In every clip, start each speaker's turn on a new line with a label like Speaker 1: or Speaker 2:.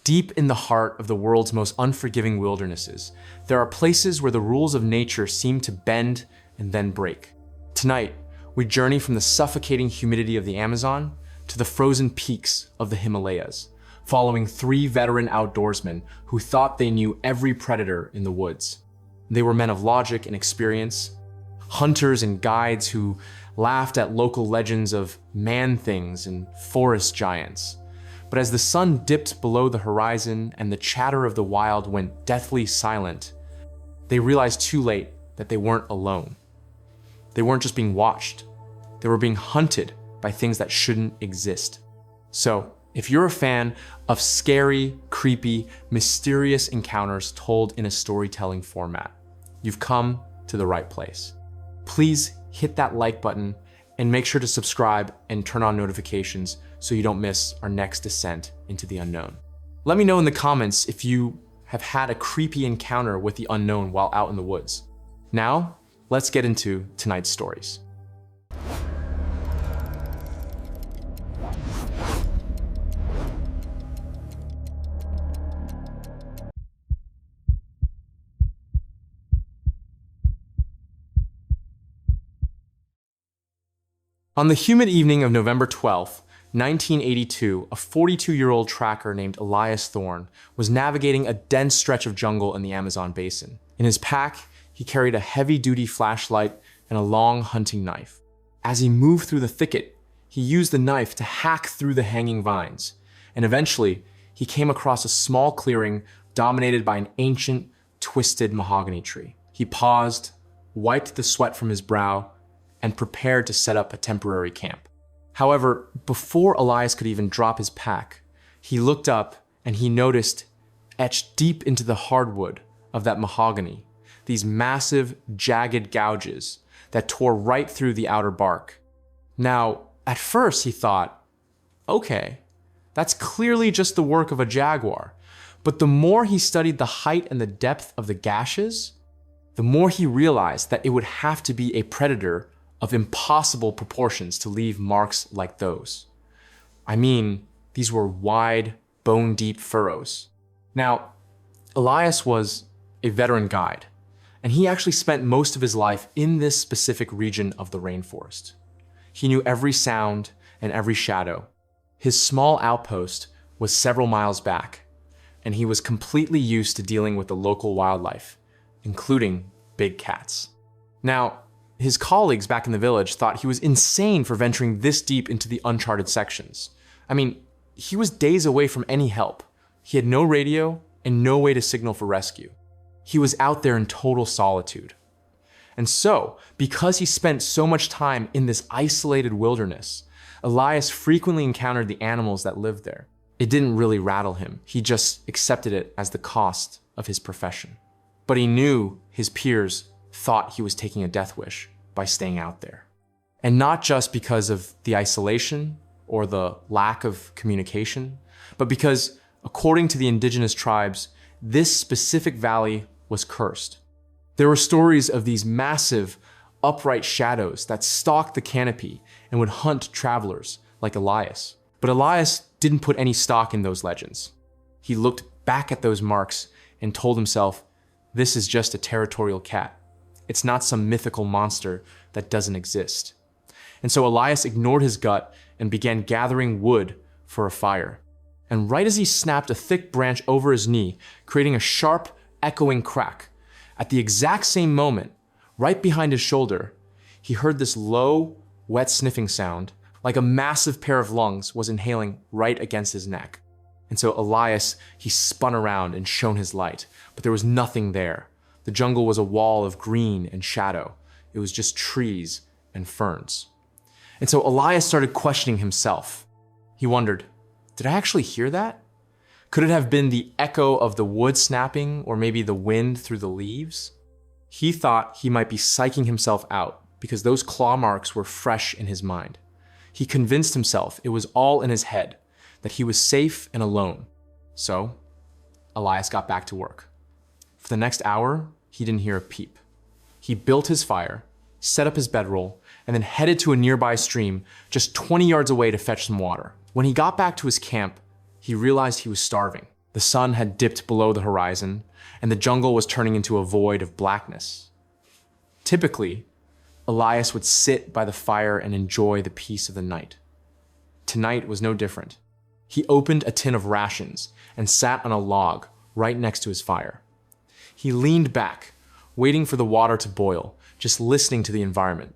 Speaker 1: Deep in the heart of the world's most unforgiving wildernesses, there are places where the rules of nature seem to bend and then break. Tonight, we journey from the suffocating humidity of the Amazon to the frozen peaks of the Himalayas, following 3 veteran outdoorsmen who thought they knew every predator in the woods. They were men of logic and experience, hunters and guides who laughed at local legends of man-things and forest giants. But as the sun dipped below the horizon and the chatter of the wild went deathly silent, they realized too late that they weren't alone. They weren't just being watched. They were being hunted by things that shouldn't exist. So, if you're a fan of scary, creepy, mysterious encounters told in a storytelling format, you've come to the right place. Please hit that like button and make sure to subscribe and turn on notifications so you don't miss our next descent into the unknown. Let me know in the comments if you have had a creepy encounter with the unknown while out in the woods. Now, let's get into tonight's stories. On the humid evening of November 12th, 1982, a 42-year-old tracker named Marcus Thorne was navigating a dense stretch of jungle in the Amazon basin. In his pack, he carried a heavy-duty flashlight and a long hunting knife. As he moved through the thicket, he used the knife to hack through the hanging vines, and eventually, he came across a small clearing dominated by an ancient, twisted mahogany tree. He paused, wiped the sweat from his brow, and prepared to set up a temporary camp. However, before Marcus could even drop his pack, he looked up and he noticed, etched deep into the hardwood of that mahogany, these massive, jagged gouges that tore right through the outer bark. Now, at first he thought, okay, that's clearly just the work of a jaguar. But the more he studied the height and the depth of the gashes, the more he realized that it would have to be a predator of impossible proportions to leave marks like those. I mean, these were wide, bone-deep furrows. Now, Marcus was a veteran guide, and he actually spent most of his life in this specific region of the rainforest. He knew every sound and every shadow. His small outpost was several miles back, and he was completely used to dealing with the local wildlife, including big cats. Now, his colleagues back in the village thought he was insane for venturing this deep into the uncharted sections. I mean, he was days away from any help. He had no radio and no way to signal for rescue. He was out there in total solitude. And so, because he spent so much time in this isolated wilderness, Marcus frequently encountered the animals that lived there. It didn't really rattle him. He just accepted it as the cost of his profession. But he knew his peers thought he was taking a death wish by staying out there. And not just because of the isolation or the lack of communication, but because, according to the indigenous tribes, this specific valley was cursed. There were stories of these massive, upright shadows that stalked the canopy and would hunt travelers like Marcus. But Marcus didn't put any stock in those legends. He looked back at those marks and told himself, this is just a territorial cat. It's not some mythical monster that doesn't exist. And so Marcus ignored his gut and began gathering wood for a fire. And right as he snapped a thick branch over his knee, creating a sharp, echoing crack, at the exact same moment, right behind his shoulder, he heard this low, wet sniffing sound, like a massive pair of lungs was inhaling right against his neck. And so Marcus, he spun around and shone his light, but there was nothing there. The jungle was a wall of green and shadow. It was just trees and ferns. And so Marcus started questioning himself. He wondered, did I actually hear that? Could it have been the echo of the wood snapping or maybe the wind through the leaves? He thought he might be psyching himself out because those claw marks were fresh in his mind. He convinced himself it was all in his head, that he was safe and alone. So, Marcus got back to work. For the next hour, he didn't hear a peep. He built his fire, set up his bedroll, and then headed to a nearby stream just 20 yards away to fetch some water. When he got back to his camp, he realized he was starving. The sun had dipped below the horizon, and the jungle was turning into a void of blackness. Typically, Elias would sit by the fire and enjoy the peace of the night. Tonight was no different. He opened a tin of rations and sat on a log right next to his fire. He leaned back, waiting for the water to boil, just listening to the environment.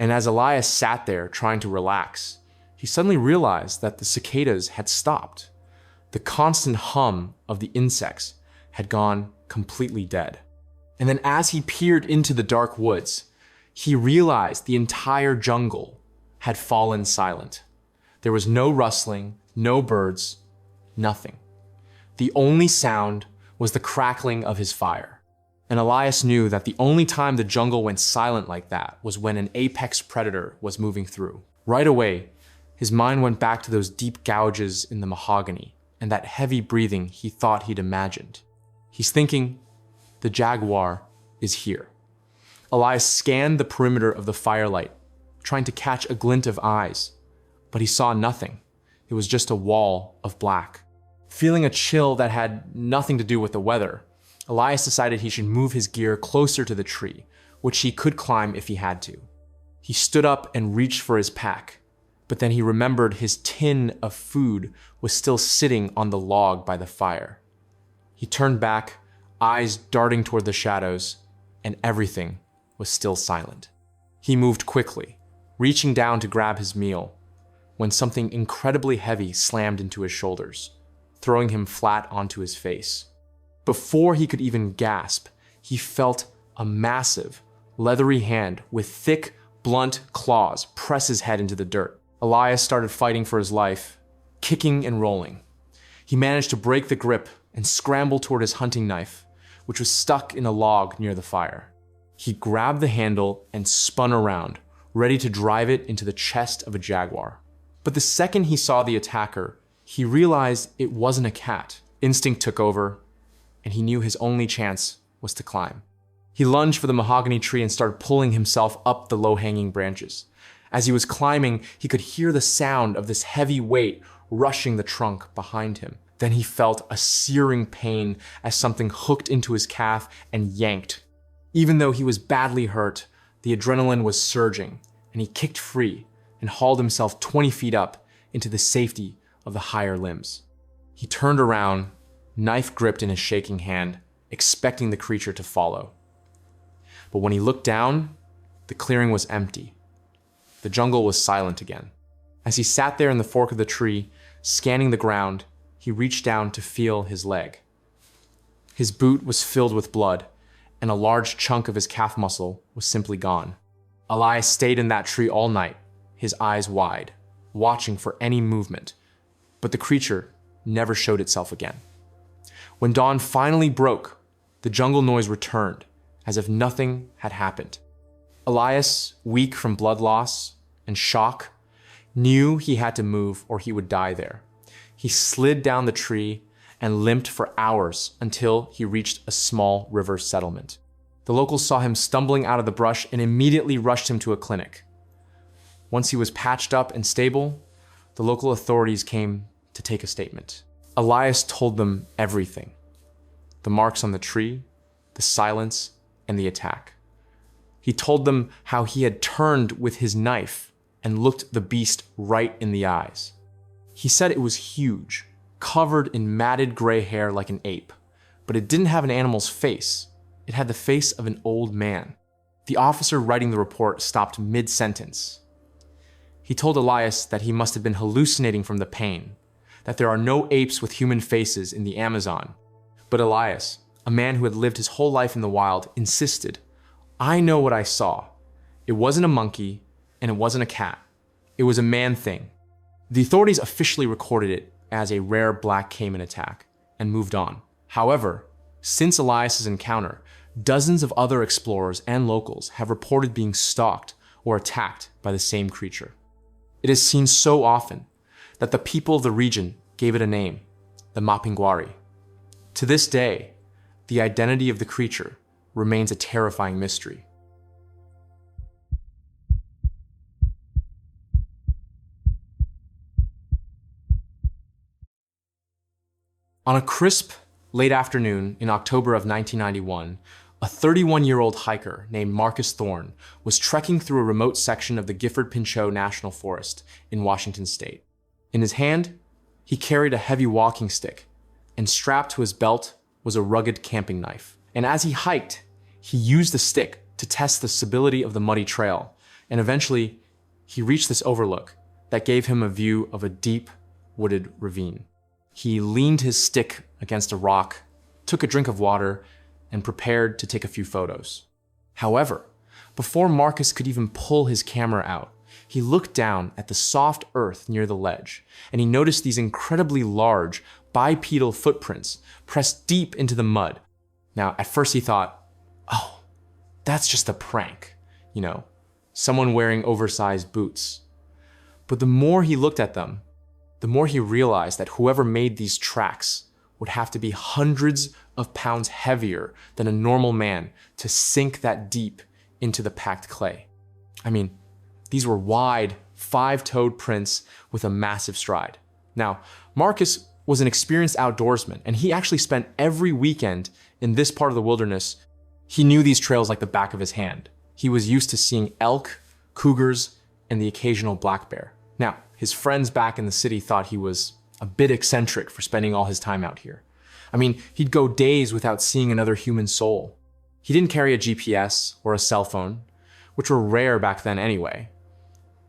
Speaker 1: And as Elias sat there trying to relax, he suddenly realized that the cicadas had stopped. The constant hum of the insects had gone completely dead. And then as he peered into the dark woods, he realized the entire jungle had fallen silent. There was no rustling, no birds, nothing. The only sound was the crackling of his fire. And Elias knew that the only time the jungle went silent like that was when an apex predator was moving through. Right away, his mind went back to those deep gouges in the mahogany and that heavy breathing he thought he'd imagined. He's thinking, the jaguar is here. Elias scanned the perimeter of the firelight, trying to catch a glint of eyes, but he saw nothing. It was just a wall of black. Feeling a chill that had nothing to do with the weather, Elias decided he should move his gear closer to the tree, which he could climb if he had to. He stood up and reached for his pack, but then he remembered his tin of food was still sitting on the log by the fire. He turned back, eyes darting toward the shadows, and everything was still silent. He moved quickly, reaching down to grab his meal, when something incredibly heavy slammed into his shoulders, throwing him flat onto his face. Before he could even gasp, he felt a massive, leathery hand with thick, blunt claws press his head into the dirt. Elias started fighting for his life, kicking and rolling. He managed to break the grip and scramble toward his hunting knife, which was stuck in a log near the fire. He grabbed the handle and spun around, ready to drive it into the chest of a jaguar. But the second he saw the attacker, he realized it wasn't a cat. Instinct took over, and he knew his only chance was to climb. He lunged for the mahogany tree and started pulling himself up the low-hanging branches. As he was climbing, he could hear the sound of this heavy weight rushing the trunk behind him. Then he felt a searing pain as something hooked into his calf and yanked. Even though he was badly hurt, the adrenaline was surging, and he kicked free and hauled himself 20 feet up into the safety of the higher limbs. He turned around, knife gripped in his shaking hand, expecting the creature to follow. But when he looked down, the clearing was empty. The jungle was silent again. As he sat there in the fork of the tree, scanning the ground, he reached down to feel his leg. His boot was filled with blood, and a large chunk of his calf muscle was simply gone. Elias stayed in that tree all night, his eyes wide, watching for any movement, but the creature never showed itself again. When dawn finally broke, the jungle noise returned, as if nothing had happened. Elias, weak from blood loss and shock, knew he had to move or he would die there. He slid down the tree and limped for hours until he reached a small river settlement. The locals saw him stumbling out of the brush and immediately rushed him to a clinic. Once he was patched up and stable, the local authorities came to take a statement. Elias told them everything: the marks on the tree, the silence, and the attack. He told them how he had turned with his knife and looked the beast right in the eyes. He said it was huge, covered in matted gray hair like an ape, but it didn't have an animal's face. It had the face of an old man. The officer writing the report stopped mid-sentence. He told Elias that he must have been hallucinating from the pain, that there are no apes with human faces in the Amazon. But Elias, a man who had lived his whole life in the wild, insisted, "I know what I saw. It wasn't a monkey, and it wasn't a cat. It was a man thing." The authorities officially recorded it as a rare black caiman attack and moved on. However, since Elias's encounter, dozens of other explorers and locals have reported being stalked or attacked by the same creature. It is seen so often that the people of the region gave it a name, the Mapinguari. To this day, the identity of the creature remains a terrifying mystery. On a crisp, late afternoon in October of 1991, a 31-year-old hiker named Marcus Thorne was trekking through a remote section of the Gifford Pinchot National Forest in Washington state. In his hand, he carried a heavy walking stick, and strapped to his belt was a rugged camping knife. And as he hiked, he used the stick to test the stability of the muddy trail, and eventually, he reached this overlook that gave him a view of a deep, wooded ravine. He leaned his stick against a rock, took a drink of water, and prepared to take a few photos. However, before Marcus could even pull his camera out, he looked down at the soft earth near the ledge, and he noticed these incredibly large, bipedal footprints pressed deep into the mud. Now, at first he thought, oh, that's just a prank, someone wearing oversized boots. But the more he looked at them, the more he realized that whoever made these tracks would have to be hundreds of pounds heavier than a normal man to sink that deep into the packed clay. I mean, these were wide, 5-toed prints with a massive stride. Now, Marcus was an experienced outdoorsman, and he actually spent every weekend in this part of the wilderness. He knew these trails like the back of his hand. He was used to seeing elk, cougars, and the occasional black bear. Now, his friends back in the city thought he was a bit eccentric for spending all his time out here. I mean, he'd go days without seeing another human soul. He didn't carry a GPS or a cell phone, which were rare back then anyway.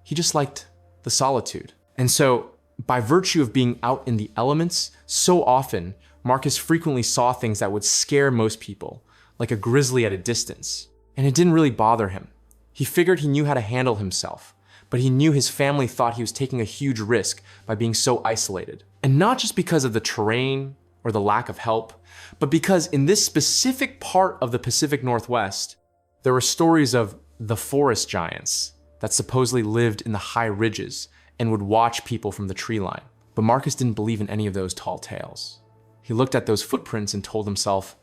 Speaker 1: He just liked the solitude. And so, by virtue of being out in the elements, so often, Marcus frequently saw things that would scare most people, like a grizzly at a distance. And it didn't really bother him. He figured he knew how to handle himself, but he knew his family thought he was taking a huge risk by being so isolated. And not just because of the terrain or the lack of help, but because in this specific part of the Pacific Northwest, there were stories of the forest giants that supposedly lived in the high ridges and would watch people from the tree line. But Marcus didn't believe in any of those tall tales. He looked at those footprints and told himself,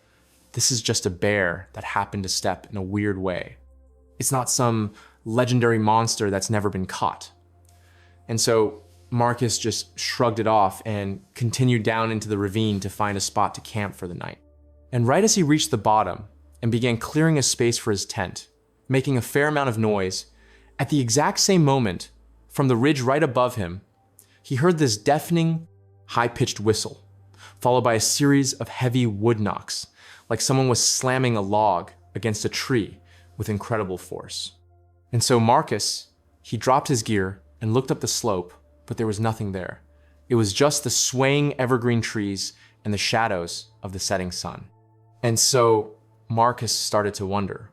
Speaker 1: this is just a bear that happened to step in a weird way. It's not some legendary monster that's never been caught. And so Marcus just shrugged it off and continued down into the ravine to find a spot to camp for the night. And right as he reached the bottom and began clearing a space for his tent, making a fair amount of noise, at the exact same moment, from the ridge right above him, he heard this deafening, high-pitched whistle, followed by a series of heavy wood knocks, like someone was slamming a log against a tree with incredible force. And so Marcus, he dropped his gear and looked up the slope, but there was nothing there. It was just the swaying evergreen trees and the shadows of the setting sun. And so Marcus started to wonder,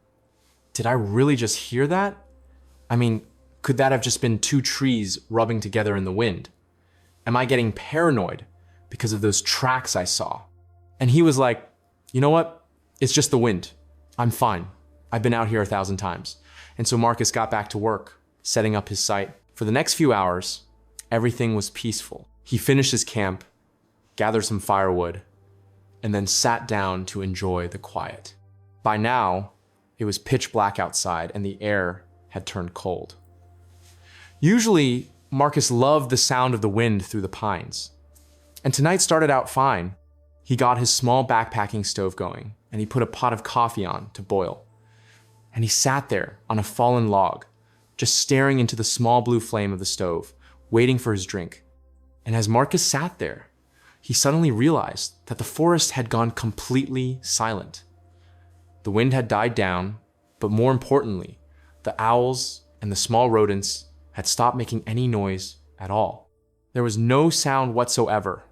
Speaker 1: did I really just hear that? I mean, could that have just been two trees rubbing together in the wind? Am I getting paranoid because of those tracks I saw? And he was like, you know what? It's just the wind. I'm fine. I've been out here 1,000 times. And so Marcus got back to work, setting up his site. For the next few hours, everything was peaceful. He finished his camp, gathered some firewood, and then sat down to enjoy the quiet. By now, it was pitch black outside and the air had turned cold. Usually, Marcus loved the sound of the wind through the pines. And tonight started out fine. He got his small backpacking stove going, and he put a pot of coffee on to boil. And he sat there on a fallen log, just staring into the small blue flame of the stove, waiting for his drink. And as Marcus sat there, he suddenly realized that the forest had gone completely silent. The wind had died down, but more importantly, the owls and the small rodents had stopped making any noise at all. There was no sound whatsoever.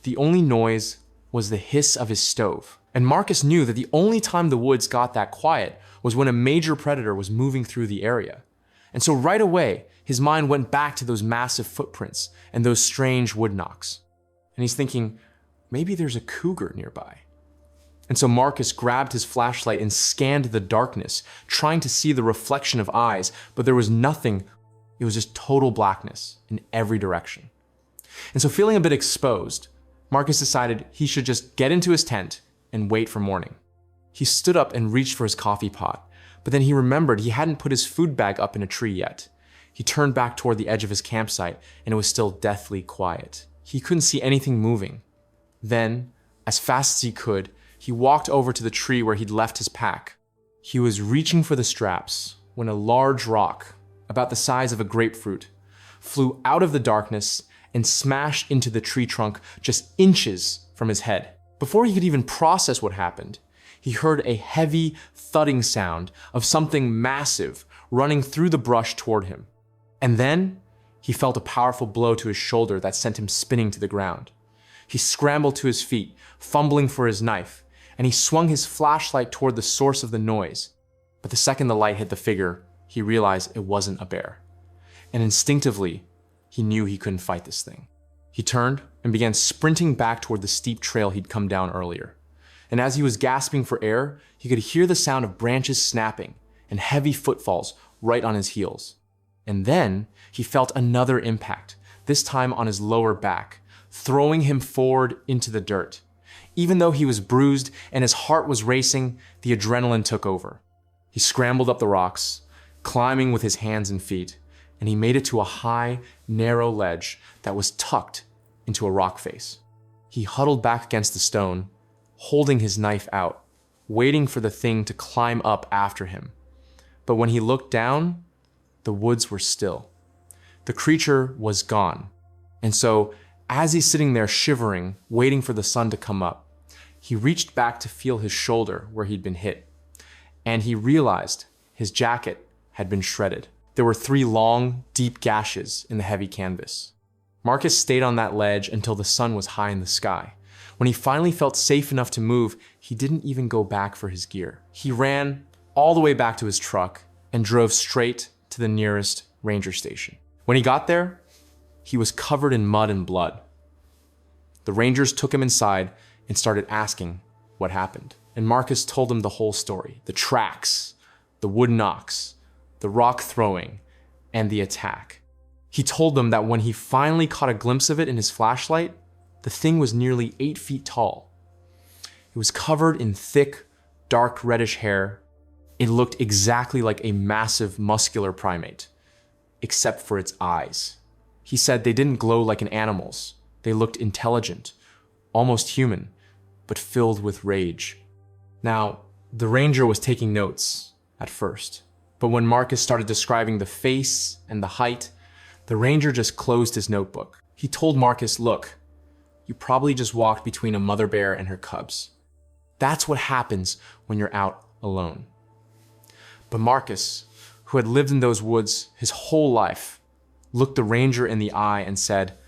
Speaker 1: The only noise was the hiss of his stove. And Marcus knew that the only time the woods got that quiet was when a major predator was moving through the area. And so right away, his mind went back to those massive footprints and those strange wood knocks. And he's thinking, maybe there's a cougar nearby. And so Marcus grabbed his flashlight and scanned the darkness, trying to see the reflection of eyes, but there was nothing. It was just total blackness in every direction. And so feeling a bit exposed, Marcus decided he should just get into his tent and wait for morning. He stood up and reached for his coffee pot, but then he remembered he hadn't put his food bag up in a tree yet. He turned back toward the edge of his campsite and it was still deathly quiet. He couldn't see anything moving. Then, as fast as he could, he walked over to the tree where he'd left his pack. He was reaching for the straps when a large rock, about the size of a grapefruit, flew out of the darkness and smashed into the tree trunk just inches from his head. Before he could even process what happened, he heard a heavy thudding sound of something massive running through the brush toward him. And then he felt a powerful blow to his shoulder that sent him spinning to the ground. He scrambled to his feet, fumbling for his knife, and he swung his flashlight toward the source of the noise. But the second the light hit the figure, he realized it wasn't a bear. And instinctively, he knew he couldn't fight this thing. He turned and began sprinting back toward the steep trail he'd come down earlier. And as he was gasping for air, he could hear the sound of branches snapping and heavy footfalls right on his heels. And then he felt another impact, this time on his lower back, throwing him forward into the dirt. Even though he was bruised and his heart was racing, the adrenaline took over. He scrambled up the rocks, climbing with his hands and feet, and he made it to a high, narrow ledge that was tucked into a rock face. He huddled back against the stone, holding his knife out, waiting for the thing to climb up after him. But when he looked down, the woods were still. The creature was gone. And so, as he's sitting there shivering, waiting for the sun to come up, he reached back to feel his shoulder where he'd been hit. And he realized his jacket had been shredded. There were 3 long, deep gashes in the heavy canvas. Marcus stayed on that ledge until the sun was high in the sky. When he finally felt safe enough to move, he didn't even go back for his gear. He ran all the way back to his truck and drove straight to the nearest ranger station. When he got there, he was covered in mud and blood. The rangers took him inside and started asking what happened. And Marcus told them the whole story: the tracks, the wood knocks, the rock throwing, and the attack. He told them that when he finally caught a glimpse of it in his flashlight, the thing was nearly 8 feet tall. It was covered in thick, dark reddish hair. It looked exactly like a massive muscular primate, except for its eyes. He said they didn't glow like an animal's. They looked intelligent, almost human, but filled with rage. Now, the ranger was taking notes at first, but when Marcus started describing the face and the height, the ranger just closed his notebook. He told Marcus, "Look, you probably just walked between a mother bear and her cubs. That's what happens when you're out alone." But Marcus, who had lived in those woods his whole life, looked the ranger in the eye and said,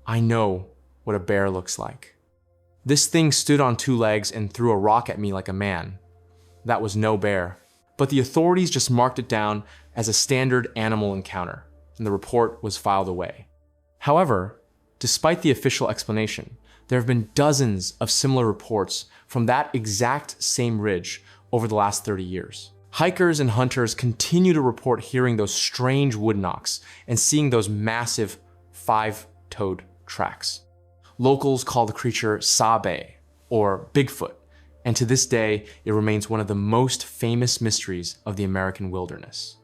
Speaker 1: "I know what a bear looks like. This thing stood on 2 legs and threw a rock at me like a man. That was no bear." But the authorities just marked it down as a standard animal encounter, and the report was filed away. However, despite the official explanation, there have been dozens of similar reports from that exact same ridge over the last 30 years. Hikers and hunters continue to report hearing those strange wood knocks and seeing those massive 5-toed tracks. Locals call the creature Sabe, or Bigfoot, and to this day, it remains one of the most famous mysteries of the American wilderness.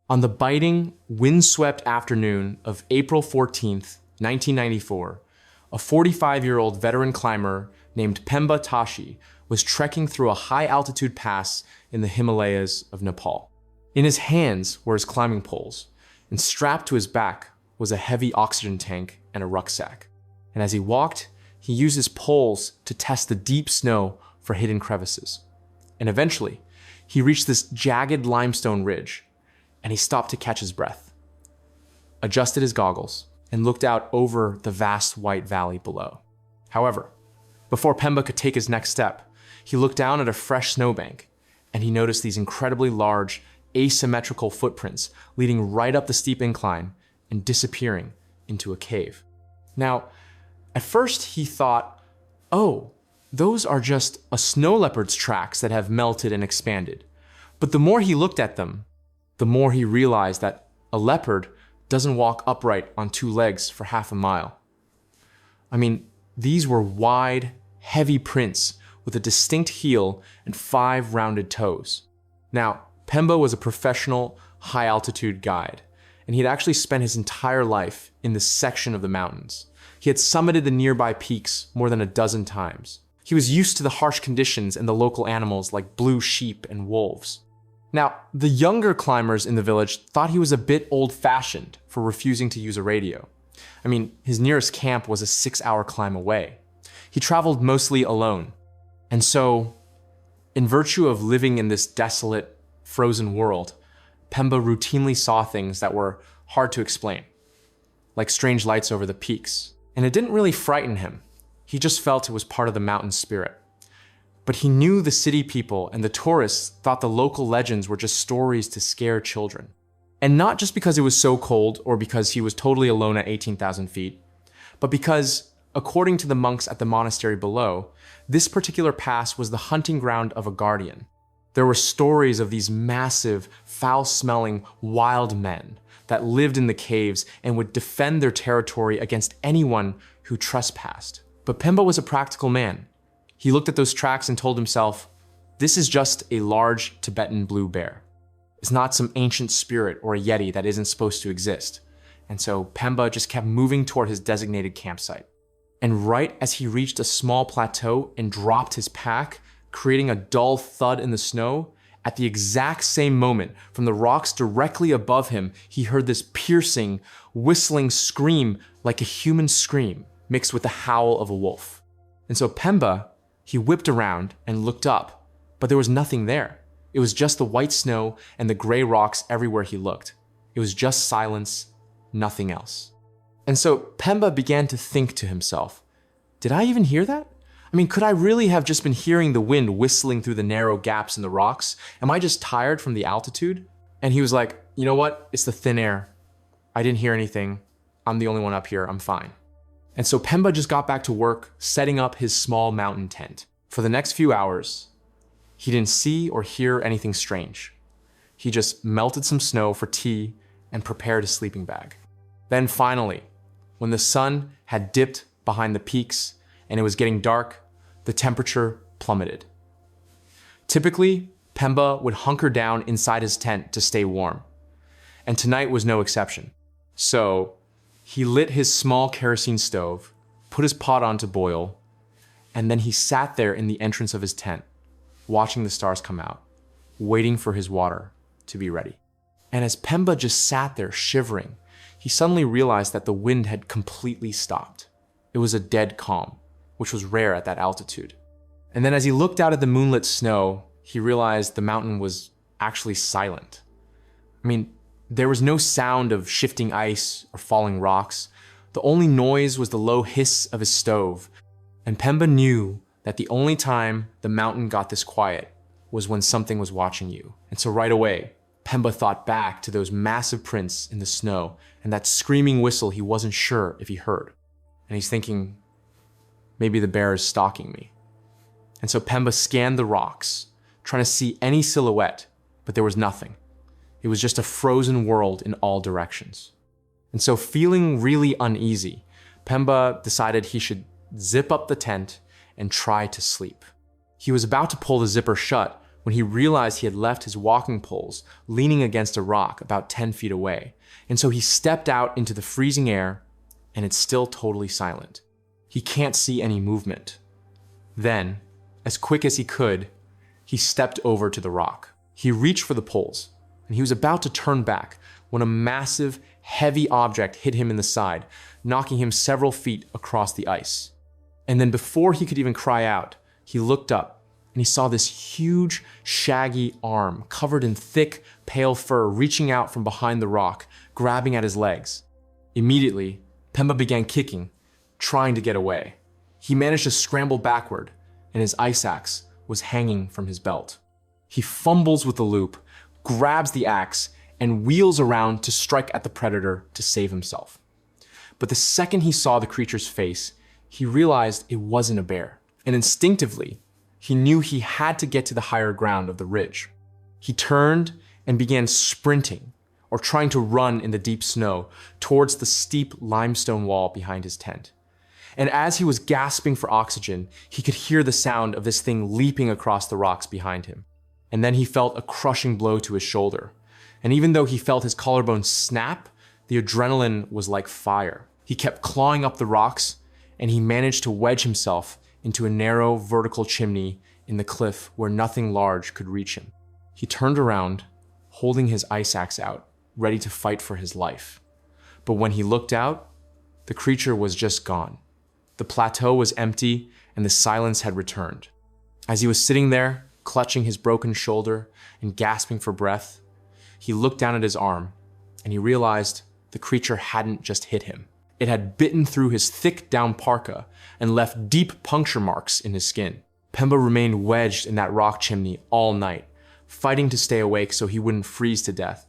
Speaker 1: On the biting, windswept afternoon of April 14th, 1994, a 45-year-old veteran climber named Pemba Tashi was trekking through a high-altitude pass in the Himalayas of Nepal. In his hands were his climbing poles, and strapped to his back was a heavy oxygen tank and a rucksack. And as he walked, he used his poles to test the deep snow for hidden crevices. And eventually, he reached this jagged limestone ridge, and he stopped to catch his breath, adjusted his goggles, and looked out over the vast white valley below. However, before Pemba could take his next step, he looked down at a fresh snowbank, and he noticed these incredibly large, asymmetrical footprints leading right up the steep incline and disappearing into a cave. Now, at first he thought, oh, those are just a snow leopard's tracks that have melted and expanded. But the more he looked at them, the more he realized that a leopard doesn't walk upright on 2 legs for half a mile. I mean, these were wide, heavy prints with a distinct heel and 5 rounded toes. Now, Pemba was a professional high-altitude guide, and he had actually spent his entire life in this section of the mountains. He had summited the nearby peaks more than a dozen times. He was used to the harsh conditions and the local animals like blue sheep and wolves. Now, the younger climbers in the village thought he was a bit old-fashioned for refusing to use a radio. I mean, his nearest camp was a 6-hour climb away. He traveled mostly alone. And so, in virtue of living in this desolate, frozen world, Pemba routinely saw things that were hard to explain, like strange lights over the peaks. And it didn't really frighten him. He just felt it was part of the mountain spirit. But he knew the city people and the tourists thought the local legends were just stories to scare children. And not just because it was so cold or because he was totally alone at 18,000 feet, but because, according to the monks at the monastery below, this particular pass was the hunting ground of a guardian. There were stories of these massive, foul-smelling, wild men that lived in the caves and would defend their territory against anyone who trespassed. But Pemba was a practical man. He looked at those tracks and told himself, this is just a large Tibetan blue bear. It's not some ancient spirit or a Yeti that isn't supposed to exist. And so Pemba just kept moving toward his designated campsite. And right as he reached a small plateau and dropped his pack, creating a dull thud in the snow, at the exact same moment, from the rocks directly above him, he heard this piercing, whistling scream like a human scream, mixed with the howl of a wolf. And so Pemba, he whipped around and looked up, but there was nothing there. It was just the white snow and the gray rocks everywhere he looked. It was just silence, nothing else. And so Pemba began to think to himself, did I even hear that? I mean, could I really have just been hearing the wind whistling through the narrow gaps in the rocks? Am I just tired from the altitude? And he was like, you know what? It's the thin air. I didn't hear anything. I'm the only one up here. I'm fine. And so Pemba just got back to work, setting up his small mountain tent. For the next few hours, he didn't see or hear anything strange. He just melted some snow for tea and prepared a sleeping bag. Then finally, when the sun had dipped behind the peaks and it was getting dark, the temperature plummeted. Typically, Pemba would hunker down inside his tent to stay warm. And tonight was no exception. So he lit his small kerosene stove, put his pot on to boil, and then he sat there in the entrance of his tent, watching the stars come out, waiting for his water to be ready. And as Pemba just sat there shivering, he suddenly realized that the wind had completely stopped. It was a dead calm, which was rare at that altitude. And then as he looked out at the moonlit snow, he realized the mountain was actually silent. I mean, there was no sound of shifting ice or falling rocks. The only noise was the low hiss of his stove. And Pemba knew that the only time the mountain got this quiet was when something was watching you. And so right away, Pemba thought back to those massive prints in the snow and that screaming whistle he wasn't sure if he heard. And he's thinking, maybe the bear is stalking me. And so Pemba scanned the rocks, trying to see any silhouette, but there was nothing. It was just a frozen world in all directions. And so feeling really uneasy, Pemba decided he should zip up the tent and try to sleep. He was about to pull the zipper shut when he realized he had left his walking poles leaning against a rock about 10 feet away. And so he stepped out into the freezing air, and it's still totally silent. He can't see any movement. Then, as quick as he could, he stepped over to the rock. He reached for the poles, and he was about to turn back when a massive, heavy object hit him in the side, knocking him several feet across the ice. And then before he could even cry out, he looked up, and he saw this huge, shaggy arm covered in thick, pale fur reaching out from behind the rock, grabbing at his legs. Immediately, Pemba began kicking, trying to get away. He managed to scramble backward, and his ice axe was hanging from his belt. He fumbles with the loop, grabs the axe, and wheels around to strike at the predator to save himself. But the second he saw the creature's face, he realized it wasn't a bear. And instinctively, he knew he had to get to the higher ground of the ridge. He turned and began sprinting, or trying to run in the deep snow towards the steep limestone wall behind his tent. And as he was gasping for oxygen, he could hear the sound of this thing leaping across the rocks behind him. and then he felt a crushing blow to his shoulder. And even though he felt his collarbone snap, the adrenaline was like fire. He kept clawing up the rocks, and he managed to wedge himself into a narrow vertical chimney in the cliff where nothing large could reach him. He turned around, holding his ice axe out, ready to fight for his life. But when he looked out, the creature was just gone. The plateau was empty, and the silence had returned. As he was sitting there, clutching his broken shoulder and gasping for breath, he looked down at his arm, and he realized the creature hadn't just hit him. It had bitten through his thick down parka and left deep puncture marks in his skin. Pemba remained wedged in that rock chimney all night, fighting to stay awake so he wouldn't freeze to death,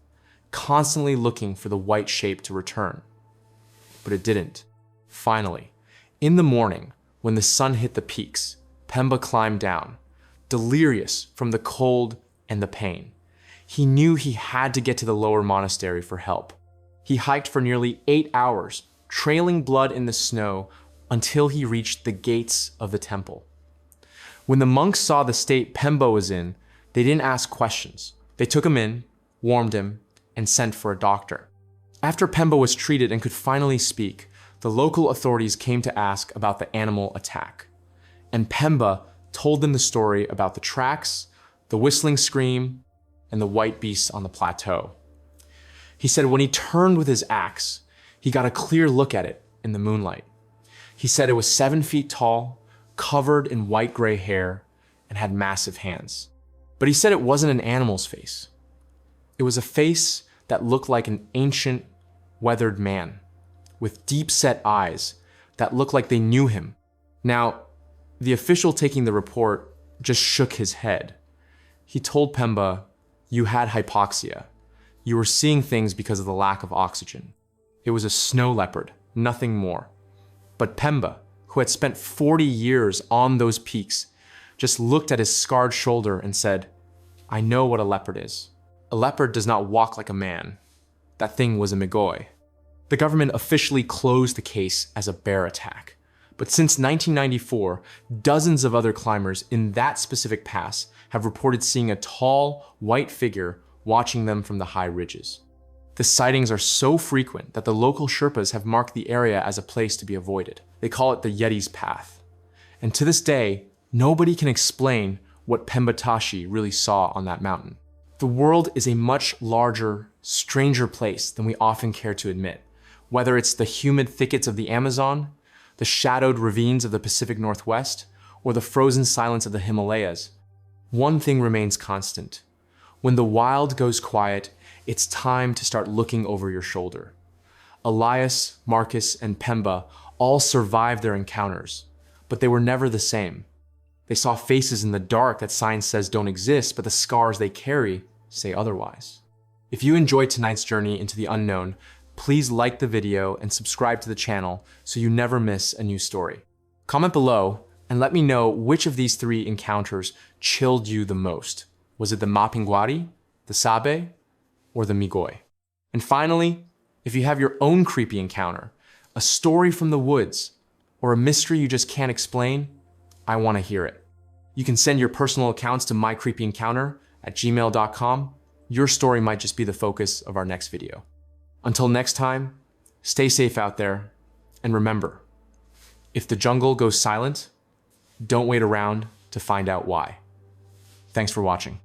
Speaker 1: constantly looking for the white shape to return. But it didn't. Finally, in the morning, when the sun hit the peaks, Pemba climbed down, delirious from the cold and the pain. He knew he had to get to the lower monastery for help. He hiked for nearly 8 hours, trailing blood in the snow until he reached the gates of the temple. When the monks saw the state Pemba was in, they didn't ask questions. They took him in, warmed him, and sent for a doctor. After Pemba was treated and could finally speak, the local authorities came to ask about the animal attack. And Pemba told them the story about the tracks, the whistling scream, and the white beast on the plateau. He said when he turned with his axe, he got a clear look at it in the moonlight. He said it was 7 feet tall, covered in white gray hair, and had massive hands. But he said it wasn't an animal's face. It was a face that looked like an ancient, weathered man, with deep-set eyes that looked like they knew him. Now, the official taking the report just shook his head. He told Pemba, "You had hypoxia. You were seeing things because of the lack of oxygen. It was a snow leopard, nothing more." But Pemba, who had spent 40 years on those peaks, just looked at his scarred shoulder and said, "I know what a leopard is. A leopard does not walk like a man. That thing was a Migoi." The government officially closed the case as a bear attack. But since 1994, dozens of other climbers in that specific pass have reported seeing a tall, white figure watching them from the high ridges. The sightings are so frequent that the local Sherpas have marked the area as a place to be avoided. They call it the Yeti's Path. And to this day, nobody can explain what Pemba Tashi really saw on that mountain. The world is a much larger, stranger place than we often care to admit. Whether it's the humid thickets of the Amazon, the shadowed ravines of the Pacific Northwest, or the frozen silence of the Himalayas, one thing remains constant. When the wild goes quiet, it's time to start looking over your shoulder. Elias, Marcus, and Pemba all survived their encounters, but they were never the same. They saw faces in the dark that science says don't exist, but the scars they carry say otherwise. If you enjoyed tonight's journey into the unknown, please like the video and subscribe to the channel so you never miss a new story. Comment below and let me know which of these 3 encounters chilled you the most. Was it the Mapinguari, the Sabe, or the Migoi? And finally, if you have your own creepy encounter, a story from the woods, or a mystery you just can't explain, I want to hear it. You can send your personal accounts to mycreepyencounter@gmail.com. Your story might just be the focus of our next video. Until next time, stay safe out there, and remember, if the jungle goes silent, don't wait around to find out why. Thanks for watching.